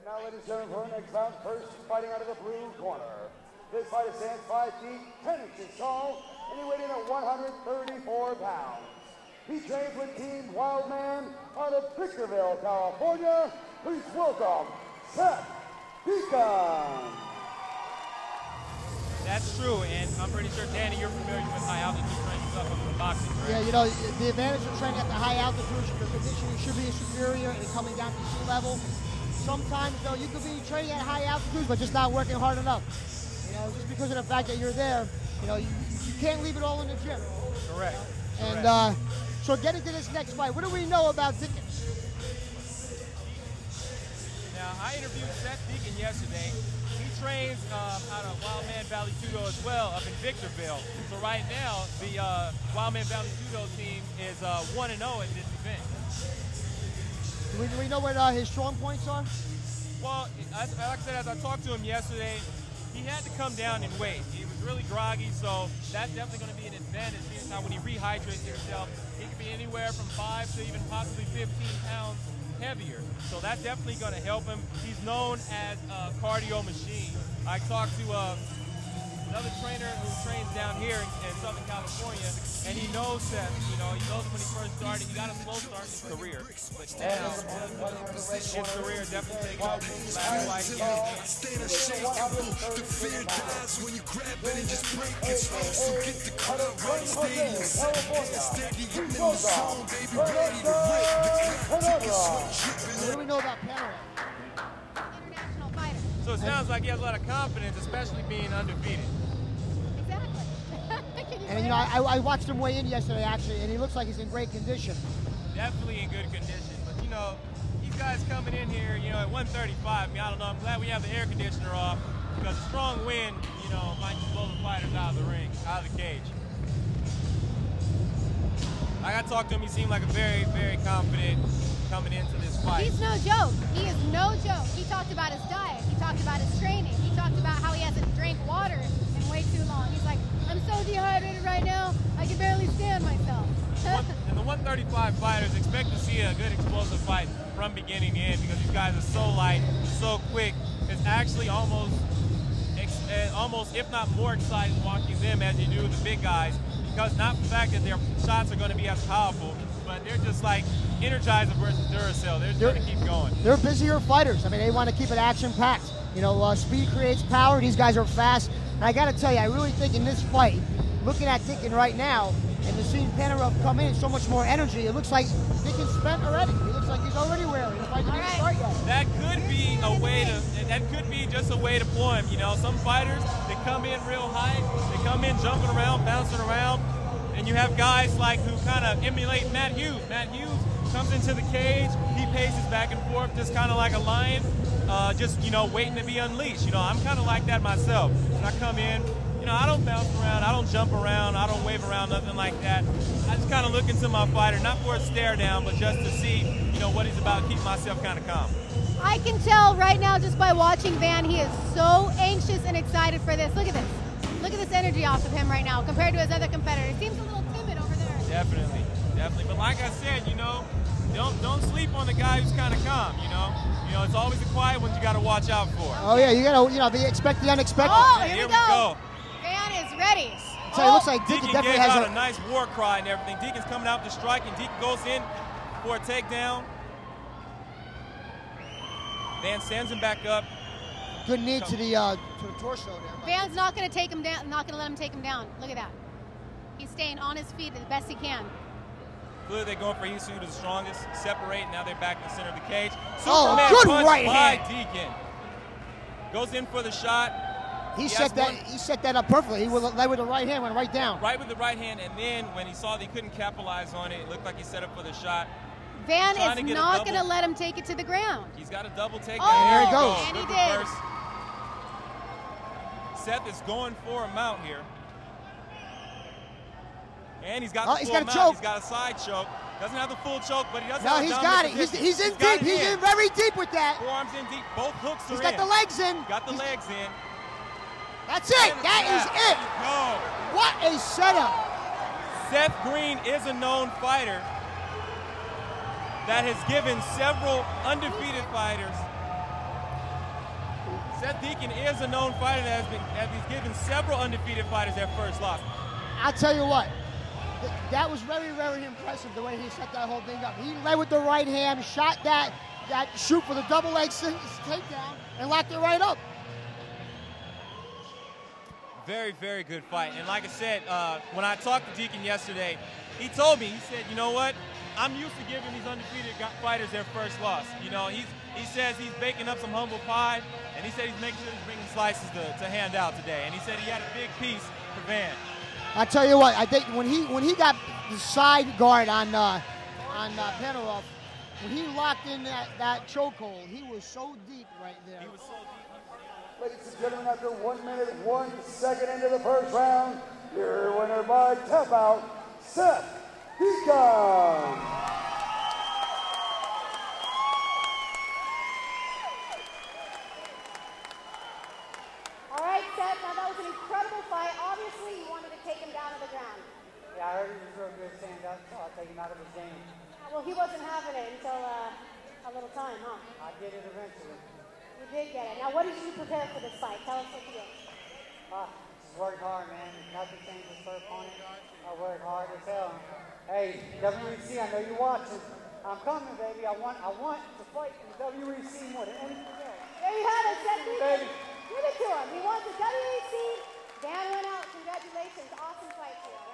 And now, ladies and gentlemen, for our next round, first fighting out of the blue corner. This fighter stands 5 feet 10 inches tall, and he weighed in at 134 pounds. He trains with Team Wildman out of Victorville, California. Please welcome Seth Deacon. That's true, and I'm pretty sure, Danny, you're familiar with high altitude training stuff from boxing, right? Yeah, you know, the advantage of training at the high altitude, your conditioning should be superior and coming down to sea level. Sometimes, though, you could be training at high altitudes, but just not working hard enough. You know, just because of the fact that you're there, you know, you can't leave it all in the gym. Correct. And so getting to this next fight, what do we know about Dickens? Now, I interviewed Seth Deacon yesterday. He trains out of Wildman Valley Judo as well, up in Victorville. So right now, the Wildman Valley Judo team is 1-0 at this event. Do we know what his strong points are? Well, like I said, as I talked to him yesterday, he had to come down in weight. He was really groggy, so that's definitely going to be an advantage. Seeing how when he rehydrates himself, he could be anywhere from 5 to even possibly 15 pounds heavier. So that's definitely going to help him. He's known as a cardio machine. I talked to another trainer who trains down here in Southern California, and he knows Seth. You know, he knows when he first started, he got a slow start in his career. But now, his career definitely taking off. Last fight, Staying unshakable. The fear dies when you grab it and just break it. So get the crowd right, stadium. Steady in the zone, baby, ready to rip. What do we know about Panorama? International fighter. so it sounds like he has a lot of confidence, especially being undefeated. Exactly. And you know, I watched him weigh in yesterday actually, and he looks like he's in great condition. Definitely in good condition. But you know, these guys coming in here, you know, at 135, I mean, I don't know, I'm glad we have the air conditioner off, because a strong wind, you know, might just blow the fighters out of the ring, out of the cage. I got to talk to him, he seemed like a very, very confident coming into this fight. He's no joke. He is no joke. He talked about his diet. He talked about his training. He talked about how he hasn't drank water in way too long. He's like, I'm so dehydrated right now, I can barely stand myself. And the 135 fighters expect to see a good explosive fight from beginning to end, because these guys are so light, so quick. It's actually almost, if not more exciting watching them as you do the big guys, because not the fact that their shots are going to be as powerful, but they're just like Energizer versus Duracell. They're just going to keep going. They're busier fighters. I mean, they want to keep it action-packed. You know, speed creates power. These guys are fast. And I got to tell you, I really think in this fight, looking at Dickens right now, and to see Panorama come in, so much more energy, it looks like Dickens spent already. He looks like he's already wearing. The fight didn't even start yet. That could be a way to. That could be just a way to ploy him. You know, some fighters, they come in real high, they come in jumping around, bouncing around, and you have guys like who kind of emulate Matt Hughes. Matt Hughes comes into the cage, he paces back and forth, just kind of like a lion, just, you know, waiting to be unleashed. You know, I'm kind of like that myself. When I come in, you know, I don't bounce around, I don't jump around, I don't wave around, nothing like that. I just kind of look into my fighter, not for a stare down, but just to see, you know, what he's about, keep myself kind of calm. I can tell right now just by watching Van, he is so anxious and excited for this. Look at this. Look at this energy off of him right now compared to his other competitor. He seems a little timid over there. Definitely, definitely. But like I said, you know, don't sleep on the guy who's kind of calm, you know. You know, it's always the quiet ones you got to watch out for. Oh yeah, you got to, you know, expect the unexpected. Oh, here we go. Van is ready. So it looks like Deacon Deacon definitely gave has out a nice war cry and everything. Deacon's coming out to strike, and Deacon goes in for a takedown. Van sends him back up. Good knee to the torso there. Van's not going to take him down. Not going to let him take him down. Look at that. He's staying on his feet as best he can. Clearly they're going for Isu, the strongest. Separate. Now they're back in the center of the cage. Oh, Superman good punch right by hand. Deacon. Goes in for the shot. He set that up perfectly. He led with the right hand, went right down. Right with the right hand, and then when he saw that he couldn't capitalize on it, it looked like he set up for the shot. Van is not going to let him take it to the ground. He's got a double takedown. Oh, there he goes. And he Good did. reverse. Seth is going for a mount here. And he's got the full got a mount. choke. He's got a side choke. Doesn't have the full choke, but he doesn't No, have a he's dominant got it. position. He's in got deep. it He's in very deep with that. Forearms in deep. Both hooks are in. He's got the legs in. Got the legs in. That's it. That is it. Go. What a setup. Seth Green is a known fighter that has given several undefeated fighters Seth Deacon is a known fighter that has given several undefeated fighters their first loss. I'll tell you what, that was very, very impressive the way he set that whole thing up. He led with the right hand, shot that shoot for the double leg takedown, and locked it right up. Very, very good fight. And like I said, when I talked to Deacon yesterday, he told me, he said, you know what? I'm used to giving these undefeated fighters their first loss. You know, he says he's baking up some humble pie, and he said he's making sure he's bringing slices to hand out today. And he said he had a big piece for Van. I tell you what, I think when he got the side guard on Penarov, when he locked in that chokehold, he was so deep right there. He was so deep. Ladies and gentlemen, after 1 minute, 1 second into the first round, your winner by tap out, Seth Deacon. All right, Seth, now that was an incredible fight. Obviously, you wanted to take him down to the ground. Yeah, I heard he was real good stand-up, so I'll take him out of his game. Well, he wasn't having it until a little time, huh? I get it eventually. You did get it. Now, what did you prepare for this fight? Tell us what you did. Just work hard, man. Nothing changes for opponent. I work hard as hell. Hey, WEC, I know you're watching. I'm coming, baby. I want to fight in the WEC more than anything else. There you have it, Seth Deacon. Baby. Give it to him. He wants the WEC. Dan went out. Congratulations. Awesome fight for you.